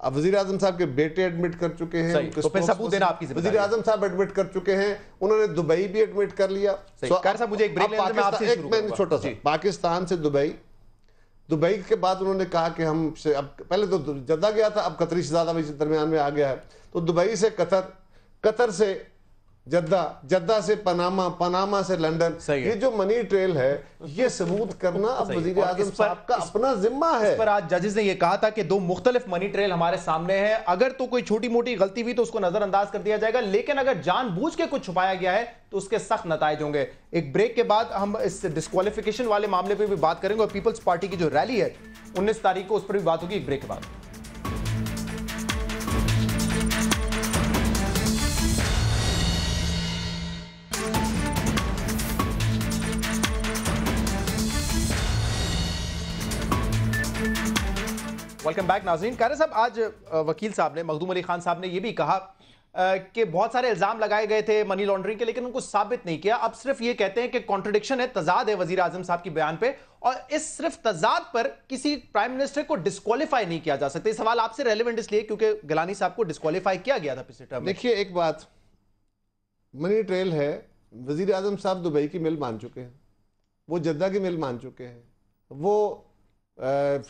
اب وزیر اعظم صاحب کے بیٹے ایڈمٹ کر چکے ہیں, وزیر اعظم صاحب ایڈمٹ کر چکے ہیں, انہوں نے دبئی بھی ایڈمٹ کر لیا. چھوٹا سا پاکستان سے دبئی کے بعد انہوں نے کہا کہ ہم پہلے تو جدہ گیا تھا, اب قطری شہزادہ بھی درمیان میں آ گیا ہے, تو دبئی سے قطر سے جدہ سے پاناما سے لنڈن, یہ جو منی ٹریل ہے یہ ثبوت کرنا اب وزیر اعظم صاحب کا اپنا ذمہ ہے. اس پر آج ججز نے یہ کہا تھا کہ 2 مختلف منی ٹریل ہمارے سامنے ہیں, اگر تو کوئی چھوٹی موٹی غلطی ہوئی تو اس کو نظر انداز کر دیا جائے گا, لیکن اگر جان بوجھ کے کچھ چھپایا گیا ہے تو اس کے سخت نتائج ہوں گے. ایک بریک کے بعد ہم اس ڈسکوالیفیکیشن والے معاملے پہ بھی بات کریں گے, اور پیپلز پارٹی کی جو ریلی ہے 19 تاریخ کو اس پر بھی بات ہوگی ایک بریک کے بعد. ویلکم بیک ناظرین. قاہر صاحب, آج وکیل صاحب نے, مخدوم علی خان صاحب نے یہ بھی کہا کہ بہت سارے الزام لگائے گئے تھے منی لانڈرنگ کے, لیکن ان کو ثابت نہیں کیا. اب صرف یہ کہتے ہیں کہ کانٹرڈکشن ہے, تضاد ہے وزیر اعظم صاحب کی بیان پہ, اور اس صرف تضاد پر کسی پرائم منسٹر کو ڈسکوالیفائی نہیں کیا جا سکتا. یہ سوال آپ سے ریلیونٹ اس لیے کیونکہ گیلانی صاحب کو ڈسکوالیفائی کیا گیا تھا پچھلے ٹرم میں. دیکھیے, ایک بات, منی ٹریل ہے, وزیر اعظم صاحب دبئی کی مل مان چکے ہیں, وہ جدہ کی مل مان چکے ہیں, وہ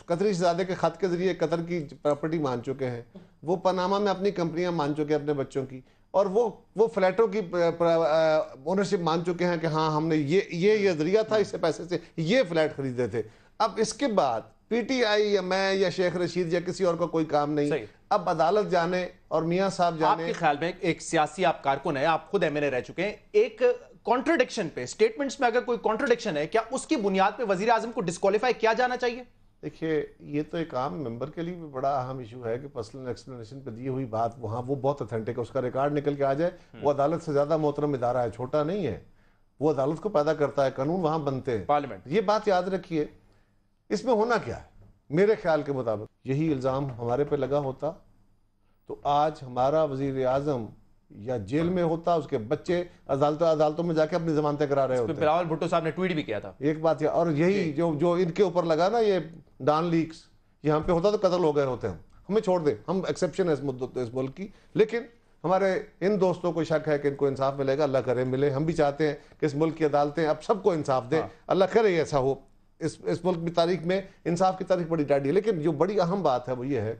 قطری شہزادے کے خط کے ذریعے قطر کی پراپرٹی مان چکے ہیں, وہ پاناما میں اپنی کمپنیاں مان چکے ہیں اپنے بچوں کی, اور وہ فلیٹوں کی اونرشپ مان چکے ہیں کہ ہاں ہم نے یہ ذریعہ تھا, اس سے پیسے سے یہ فلیٹ خریدے تھے. اب اس کے بعد پی ٹی آئی یا میں یا شیخ رشید یا کسی اور کا کوئی کام نہیں, اب عدالت جانے اور میاں صاحب جانے. آپ کے خیال میں ایک سیاسی آپ کارکن ہیں, آپ خود ایم این اے رہ چکے ہیں, ایک کانٹرڈکشن پہ, سٹیٹمنٹس میں اگر کوئی کانٹرڈکشن ہے, کیا اس کی بنیاد پہ وزیر اعظم کو ڈسکوالیفائی کیا جانا چاہیے؟ دیکھیے یہ تو ایک عام ممبر کے لیے بھی بڑا اہم ایشو ہے کہ پرسنل ایکسپلینیشن پہ دی ہوئی بات وہاں وہ بہت اتھینٹک ہے، اس کا ریکارڈ نکل کے آ جائے. وہ عدالت سے زیادہ محترم ادارہ ہے، چھوٹا نہیں ہے، وہ عدالت کو پیدا کرتا ہے، قانون وہاں بنتے ہیں، پارلیمنٹ. یہ بات یاد رکھیے. اس میں ہونا کیا ہے میرے خیال کے مطابق، یہی الزام ہمارے پہ لگا ہوتا تو آج ہمارا وزیر اعظم یا جیل میں ہوتا، اس کے بچے عدالتوں میں جا کے اپنی ضمانتیں کرا رہے ہوتے. بلاول بھٹو صاحب نے ٹویٹ بھی کیا تھا ایک بات یہ، اور یہی جو ان کے اوپر لگا نا یہ ڈان لیکس، یہ ہم پہ ہوتا تو قتل ہو گئے ہوتے. ہمیں چھوڑ دیں، ہم ایکسیپشن ہے اس ملک کی، لیکن ہمارے ان دوستوں کو شک ہے کہ ان کو انصاف ملے گا. اللہ کرے ملے. ہم بھی چاہتے ہیں کہ اس ملک کی عدالتیں اب سب کو انصاف دیں. اللہ کرے ایسا ہو. اس ملک کی تاریخ میں انصاف کی تاریخ بڑی ڈاڈی ہے. لیکن جو بڑی اہم بات ہے وہ یہ ہے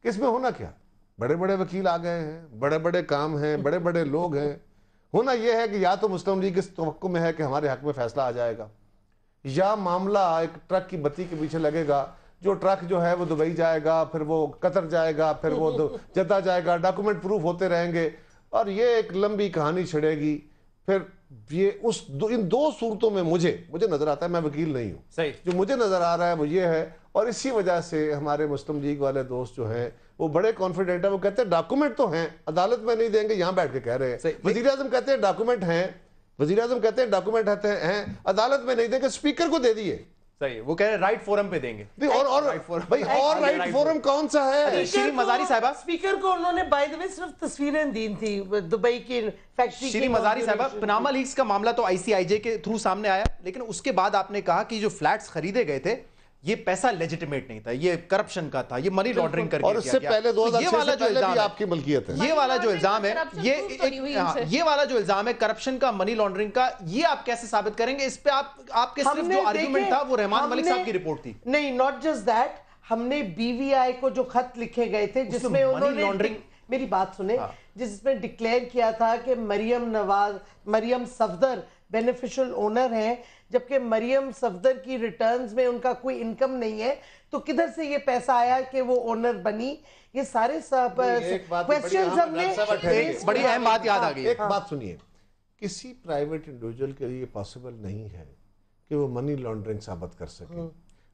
کہ اس میں ہونا کیا، بڑے بڑے وکیل آ گئے ہیں، بڑے بڑے کام ہیں، بڑے بڑے لوگ ہیں. ہونا یہ ہے کہ یا تو مسلم لیگ اس توقع میں ہے کہ ہمارے حق میں فیصلہ آ جائے گا، یا معاملہ ایک ٹرک کی بتی کے پیچھے لگے گا. جو ٹرک جو ہے وہ دبئی جائے گا، پھر وہ قطر جائے گا، پھر وہ جدہ جائے گا، ڈاکومنٹ پروف ہوتے رہیں گے، اور یہ ایک لمبی کہانی چھڑے گی. پھر یہ ان دو صورتوں میں مجھے نظر آتا ہے، میں وکیل نہیں ہوں، صحیح، جو مجھے نظر آ رہا ہے وہ یہ ہے. اور اسی وجہ سے ہمارے مسلم لیگ والے دوست جو ہیں وہ بڑے کانفیڈنٹ ہیں. وہ کہتے ہیں ڈاکومنٹ تو ہیں، عدالت میں نہیں دیں گے، یہاں بیٹھ کے کہہ رہے ہیں. وزیر اعظم کہتے ہیں ڈاکومنٹ ہیں، عدالت میں نہیں دیں گے، اسپیکر کو دے دیے. صحیح، وہ کہہ رہے ہیں رائٹ فورم پہ دیں گے. اور رائٹ فورم کون سا ہے؟ شیریں مزاری صاحبہ، اسپیکر کو انہوں نے بائی دی وے صرف تصویریں دی تھی دبئی کی فیکٹری. شیریں مزاری صاحبہ، پاناما لیکس کا معاملہ تو ICIJ کے تھرو سامنے آیا، لیکن اس کے بعد آپ نے کہا کہ جو فلیٹس خریدے گئے تھے یہ پیسہ لیجیٹیمیٹ نہیں تھا، یہ کرپشن کا تھا، یہ منی لانڈرنگ کر کے اور اس سے پہلے 2006 سے پہلے بھی آپ کی ملکیت ہے. یہ والا جو الزام ہے، یہ والا جو الزام ہے کرپشن کا، منی لانڈرنگ کا، یہ آپ کیسے ثابت کریں گے؟ اس پہ آپ کے صرف جو آرگیومنٹ تھا وہ رحمان ملک صاحب کی رپورٹ تھی. نہیں، ناٹ جسٹ دیٹ، ہم نے BVI کو جو خط لکھے گئے تھے جس میں انہوں نے، میری بات سنیں، جس میں ڈکلیئر کیا تھا کہ مریم صفدر بینیفیشل اونر ہیں، جبکہ مریم صفدر کی ریٹرنز میں ان کا کوئی انکم نہیں ہے، تو کدھر سے یہ پیسہ آیا کہ وہ اونر بنی؟ یہ سارے کویسچنز ہم نے. بڑی اہم بات یاد آ گئی. ایک بات سنیے، کسی پرائیویٹ انڈیویجول کے لیے پاسبل نہیں ہے کہ وہ منی لانڈرنگ ثابت کر سکے.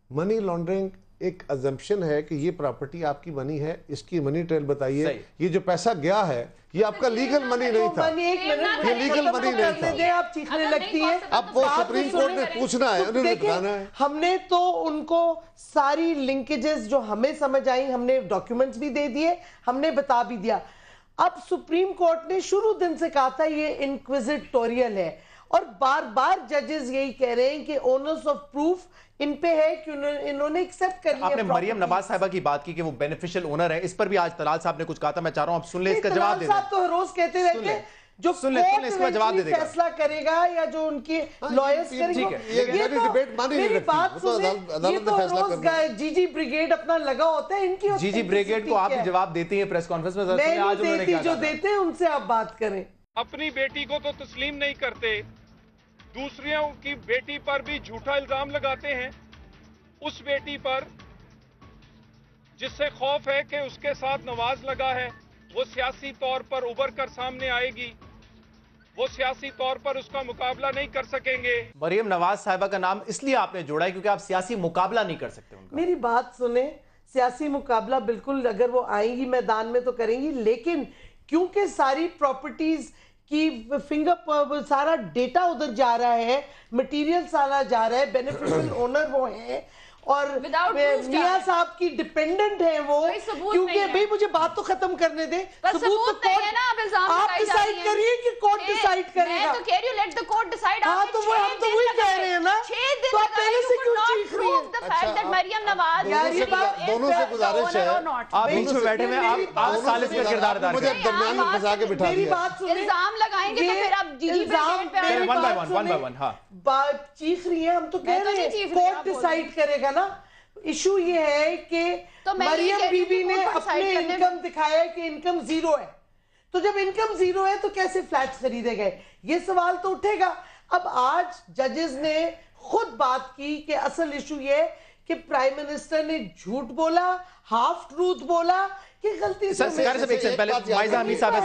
منی لانڈرنگ ایک ازمپشن ہے کہ یہ پراپرٹی آپ کی بنی ہے، اس کی منی ٹریل بتائیے. یہ جو پیسہ گیا ہے یہ آپ کا لیگل منی نہیں تھا، یہ لیگل منی نہیں تھا. آپ چیخنے لگتی ہیں، اب وہ سپریم کورٹ نے پوچھنا ہے، انہوں نے بتانا ہے. ہم نے تو ان کو ساری لنکیجز جو ہمیں سمجھ آئی، ہم نے ڈاکیومنٹس بھی دے دیے، ہم نے بتا بھی دیا. اب سپریم کورٹ نے شروع دن سے کہا تھا یہ انکویزیٹوریل ہے، اور بار بار ججز یہی کہہ رہے ہیں کہ اونرز آف پروف ان پہ ہے کہ انہوں نے ایکسپٹ کر لیا. آپ نے مریم نواز صاحبہ کی بات کی کہ وہ بینیفیشل اونر ہے، اس پر بھی آج طلال صاحب نے کچھ کہا تھا، میں چاہ رہا ہوں آپ سن لیں، اس کا جواب دے دیں. طلال صاحب تو روز کہتے رہتے ہیں جو کورٹ فیصلہ کرے گا یا جو ان کی لائرز کریں گے. میری بات سنیں، یہ تو روز جی بریگیڈ اپنا لگا ہوتا ہے، ان کی جی بریگیڈ کو آپ بھی جواب دیتے ہیں پریس کانفرنس میں. میں نہیں دیتی، جو دیتے ہیں ان سے آپ بات کریں. اپنی بیٹی کو تو تسلیم نہیں کرتے، دوسریوں کی بیٹی پر بھی جھوٹا الزام لگاتے ہیں. اس بیٹی پر جس سے خوف ہے کہ اس کے ساتھ نواز لگا ہے، وہ سیاسی طور پر ابھر کر سامنے آئے گی، وہ سیاسی طور پر اس کا مقابلہ نہیں کر سکیں گے. مریم نواز صاحبہ کا نام اس لیے آپ نے جوڑا ہے کیونکہ آپ سیاسی مقابلہ نہیں کر سکتے ان کا. میری بات سنیں، سیاسی مقابلہ بالکل اگر وہ آئیں گی میدان میں تو کریں گی، لیکن کیونکہ ساری پراپرٹیز کی فنگر سارا ڈیٹا ادھر جا رہا ہے، مٹیریل سارا جا رہا ہے، بینیفیشل اونر وہ ہیں اور میاں صاحب کی ڈیپینڈنٹ ہیں وہ، کیونکہ بھئی مجھے بات تو ختم کرنے دیں. ثبوت تو آپ ڈیسائیڈ کریے کہ کورٹ ڈیسائیڈ کرے گا. ہاں تو وہ ہم تو وہی کہہ رہے ہیں نا، تو آپ پہلے سے کیوں چیخ رہی ہیں؟ مریم نواز دونوں سے گزارش ہے، آپ بیچ میں بیٹھے ہوئے، آپ سالس کا کردار ادا مجھے درمیان میں پھنسا کے بٹھا دیا. میری بات سنیں، الزام لگائیں گے تو پھر آپ جی ون بائی ون. ہاں چیخ رہی ہیں، ہم تو کہہ رہے ہیں کورٹ ڈیسائیڈ کرے گا نا. ایشو یہ ہے کہ مریم بی بی نے اپنے انکم دکھایا ہے کہ انکم زیرو ہے، تو جب انکم زیرو ہے تو کیسے فلیٹس خریدے گئے؟ یہ سوال تو اٹھے گا. اب آج ججز نے خود بات کی کہ اصل ایشو یہ ہے کہ پرائم منسٹر نے جھوٹ بولا، ہاف ٹروتھ بولا، کہ غلطی سے مائزہ حمید صاحب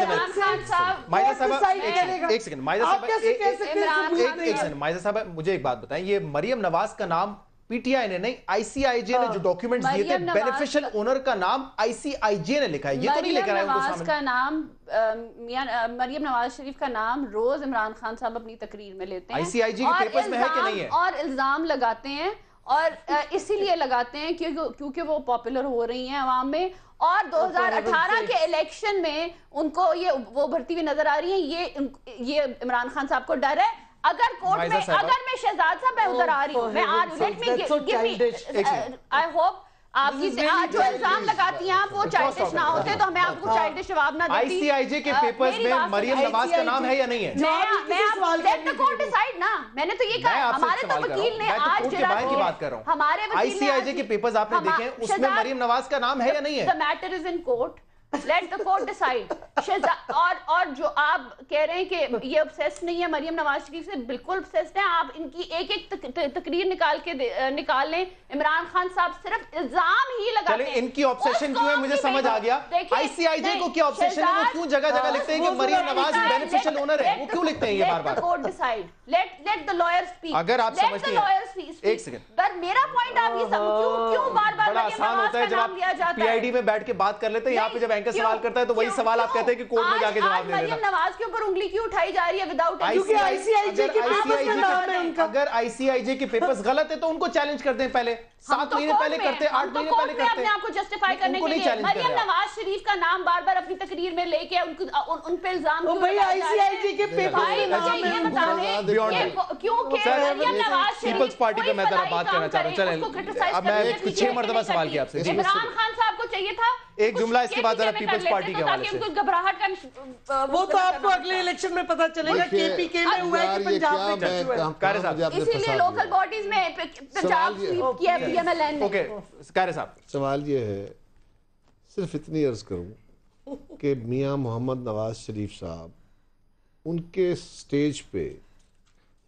مائزہ صاحب مجھے ایک بات بتائیں، یہ مریم نواز کا نام पीटीआई ने नहीं, आईसीआईजे ने जो डॉक्यूमेंट्स दिए थे, बेनिफिशियल ओनर का नाम आईसीआईजे ने लिखा है, ये तो नहीं लिखा है उनको सामने। का नाम मरियम नवाज शरीफ का नाम रोज इमरान खान साहब अपनी तकरीर में लेते हैं, आईसीआईजे के पेपर्स में है कि नहीं है, और इल्जाम लगाते हैं, और इसीलिए लगाते हैं क्योंकि वो पॉपुलर हो रही हैं अवाम में, और 2018 के इलेक्शन में उनको ये वो भरती हुई नजर आ रही है। ये इमरान खान साहब को डर है, अगर कोर्ट में, अगर मैं शहजाद साहब मैं उधर आ रही हूँ, मैं आई होप आपकी जो इल्जाम लगाती हैं आप वो चाइल्डिश ना होते तो हमें आपको चाइल्डिश जवाब ना देती। आईसीआईजे के पेपर्स में मरियम नवाज का नाम है या नहीं है? लेट द कोर्ट डिसाइड ना, मैंने तो ये कहा, हमारे तो वकील ने आज की बात कर रहा हूँ, हमारे आईसीआईजे के पेपर्स आपने देखे, उसमें मरियम नवाज का नाम है या नहीं है? The matter is in court, let the court decide. और जो आप कह रहे हैं कि ये ऑब्सेस्ड नहीं है मरियम नवाज शरीफ से, बिल्कुल ऑब्सेस्ड हैं। आप इनकी एक एक तकरीर निकाल लें, इमरान खान साहब सिर्फ इल्जाम ही लगाते हैं। इनकी ऑब्सेशन क्यों है मुझे समझ आ गया। आईसीआईजे को क्या ऑब्सेशन है, वो क्यों जगह जगह लिखते हैं कि मरियम नवाज बेनिफिशियल ओनर है, वो क्यों लिखते हैं ये बार बार? Court decide, let the lawyer speak. अगर आप समझती हैं, एक सेकंड, पर मेरा पॉइंट आप ये सब क्यों बार-बार मरियम नवाज का नाम लिया जाता है? पीआईडी में बैठ के बात कर लेते हैं, यहाँ पे जब एंकर सवाल करता है तो वही सवाल आप कहते हैं कि कोर्ट में जाके जवाब दे देना। मरियम नवाज के ऊपर उंगली क्यों उठाई जा रही है विदाउट, क्योंकि आईसीआईजे के पेपर्स में नाम है उनका। अगर आईसीआईजे के पेपर्स गलत है तो उनको चैलेंज करते हैं, पहले 7 महीने पहले करते, 8 महीने पहले करते, अपने आप को जस्टिफाई करने के लिए मरियम नवाज शरीफ का नाम बार-बार अपनी तकरीर में लेके उन पे इल्जाम क्यों लगाया जा रहा है? आईसीआईजे के पेपर्स में नाम है, ये बता दें क्योंकि मरियम नवाज शरीफ पीपल्स पार्टी पे मैं जरा बात करना चाह रहा हूं। अब मैं 6 मरतबा सवाल किया आपसे। इमरान खान साहब को चाहिए था एक जुमला इसके बाद जरा पीपल्स पार्टी के हवाले से, घबराहट का वो तो आपको अगले इलेक्शन में पता चलेगा, केपीके में हुआ है कि पंजाब में हुआ है। इसीलिए लोकल बॉडीज में पंजाब स्वीप किया पीएमएलएन ने। ओके कारी साहब, सवाल ये है, सिर्फ इतनी अर्ज करूं कि मियां मोहम्मद नवाज शरीफ साहब उनके स्टेज पे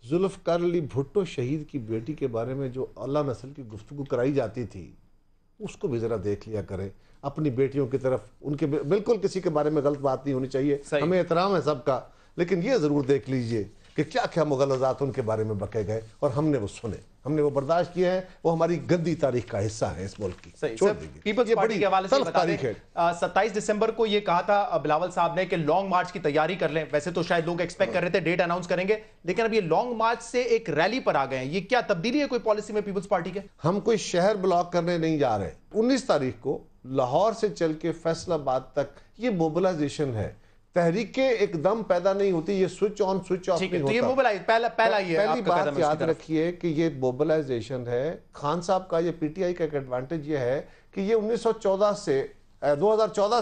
जुल्फ़िकार अली भुट्टो शहीद की बेटी के बारे में जो अला नस्ल की गुफ्तगू कराई जाती थी उसको भी ज़रा देख लिया करें। अपनी बेटियों की तरफ उनके बिल्कुल किसी के बारे में गलत बात नहीं होनी चाहिए, हमें एहतराम है सबका, लेकिन ये ज़रूर देख लीजिए कि क्या क्या मुग़ल्लज़ात उनके बारे में बके गए और हमने वो सुने, हमने वो बर्दाश्त किए हैं, वो हमारी गंदी तारीख का हिस्सा है इस मुल्क की। पीपल्स पार्टी के हवाले से बता दें, 27 दिसंबर को ये कहा था बिलावल साहब ने कि लॉन्ग मार्च की तैयारी कर लें। वैसे तो शायद लोग एक्सपेक्ट कर रहे थे डेट अनाउंस करेंगे, लेकिन अब ये लॉन्ग मार्च से एक रैली पर आ गए हैं। ये क्या तब्दीली है कोई पॉलिसी में पीपल्स पार्टी के? हम कोई शहर ब्लॉक करने नहीं जा रहे। 19 तारीख को लाहौर से चल के फैसलाबाद तक ये मोबिलाइजेशन है। तहरीकें एकदम पैदा नहीं होती, ये स्विच ऑन स्विच ऑफ नहीं होता। ये पहली बात याद रखिए कि ये मोबिलाइजेशन है। खान साहब का, ये पीटीआई का एक एडवांटेज ये है कि ये 2014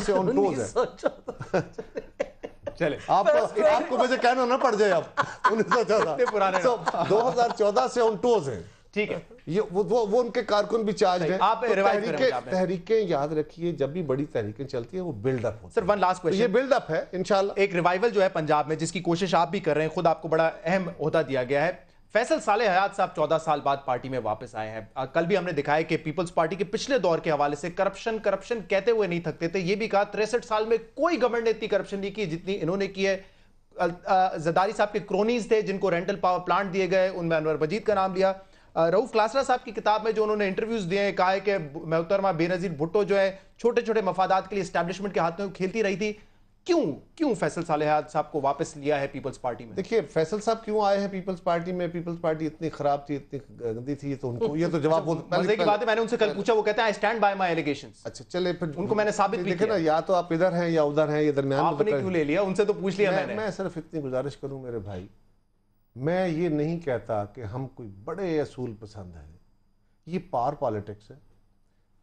से ऑन टूज है। चले आपको मुझे कहना ना पड़ जाए अब 1914 2014 से ऑन टूज है, ठीक है। ये वो उनके कारकुन भी चार्ज हैं। आप तहरीकें याद रखिए, जब भी बड़ी तहरीकें चलती हैं वो बिल्डअप होता है। सर वन लास्ट क्वेश्चन, ये बिल्डअप है इंशाल्लाह। एक रिवाइवल जो है पंजाब में, जिसकी कोशिश आप भी कर रहे हैं, खुद आपको बड़ा अहम ओहदा दिया गया है। फैसल साले हयात साहब 14 साल बाद पार्टी में वापस आए हैं। कल भी हमने दिखाया कि पीपल्स पार्टी के पिछले दौर के हवाले से करप्शन कहते हुए नहीं थकते थे। ये भी कहा 63 साल में कोई गवर्नमेंट ने इतनी करप्शन नहीं की जितनी इन्होंने की है। जरदारी साहब के क्रोनीज थे जिनको रेंटल पावर प्लांट दिए गए, उनमें अनवर मजीद का नाम लिया। रऊफ क्लासरा साहब की किताब में जो उन्होंने इंटरव्यूज दिए हैं, कहा है कि मोहतरमा बेनजीर भुट्टो जो है छोटे छोटे मफादात के लिए एस्टैब्लिशमेंट के हाथ में खेलती रही थी। क्यों फैसल सालेहात साहब को वापस लिया है पीपल्स पार्टी में? देखिए, फैसल साहब क्यों आए हैं पीपल्स पार्टी में? पीपल्स पार्टी इतनी खराब थी, इतनी गंदी थी, तो उनको ये तो जवाब मजे की बात है। मैंने उनसे कल पूछा, वो कहते हैं I stand by my allegations. अच्छा चले, फिर उनको मैंने साबित भी किया ना, या तो आप इधर हैं या उधर हैं, ये दरमियान आपने क्यों ले लिया? उनसे तो पूछ लिया मैंने। मैं सिर्फ इतनी गुजारिश करूं मेरे भाई, मैं ये नहीं कहता कि हम कोई बड़े असूल पसंद हैं। ये पावर पॉलिटिक्स है,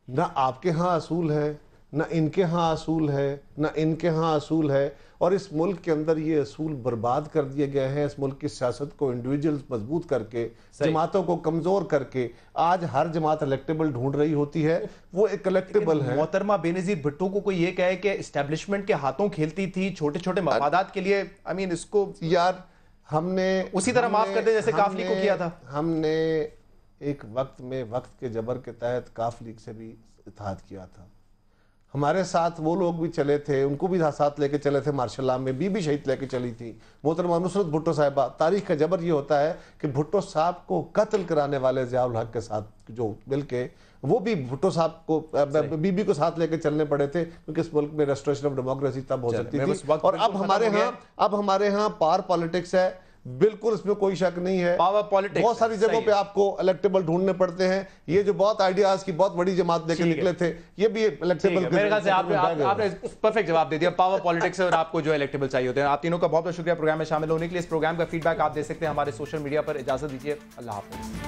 ना आपके यहाँ असूल है, ना इनके यहाँ असूल है, ना इनके यहाँ असूल है, और इस मुल्क के अंदर ये असूल बर्बाद कर दिए गए हैं। इस मुल्क की सियासत को इंडिविजुअल्स मजबूत करके, जमातों को कमजोर करके, आज हर जमात इलेक्टेबल ढूंढ रही होती है, वो एक इलेक्टेबल है। मोहतरमा बेनजीर भुट्टो को कोई ये कहे कि एस्टेब्लिशमेंट के हाथों खेलती थी छोटे छोटे मफादात के लिए, आई मीन इसको यार हमने उसी तरह माफ कर दे जैसे काफ लीग को किया था। हमने एक वक्त में वक्त के जबर के तहत काफ लीग से भी इत्तेहाद किया था। हमारे साथ वो लोग भी चले थे, उनको भी साथ लेके चले थे मार्शल लॉ में, बीबी शहीद लेके चली थी मोहतरमा नुसरत भुट्टो साहिबा। तारीख का जबर ये होता है कि भुट्टो साहब को कत्ल कराने वाले ज़ियाउल हक के साथ जो मिलके वो भी भुट्टो साहब को बीबी को साथ लेके चलने पड़े थे, क्योंकि इस मुल्क में रेस्टोरेशन ऑफ डेमोक्रेसी तब हो सकती थी। और अब हमारे यहाँ पावर पॉलिटिक्स है, बिल्कुल इसमें कोई शक नहीं है। पावर पॉलिटिक्स बहुत सारी जगहों पे आपको इलेक्टेबल ढूंढने पड़ते हैं। ये जो बहुत आइडियाज की बहुत बड़ी जमात लेके निकले थे, ये भी इलेक्टेबल। मेरे ख्याल से आपने परफेक्ट जवाब दे दिया। पावर पॉलिटिक्स और आपको जो इलेक्टेबल चाहिए होते हैं। आप तीनों का बहुत बहुत शुक्रिया प्रोग्राम में शामिल होने के लिए। इस प्रोग्राम का फीडबैक आप दे सकते हैं हमारे सोशल मीडिया पर। इजाजत दीजिए, अल्लाह हाफिज।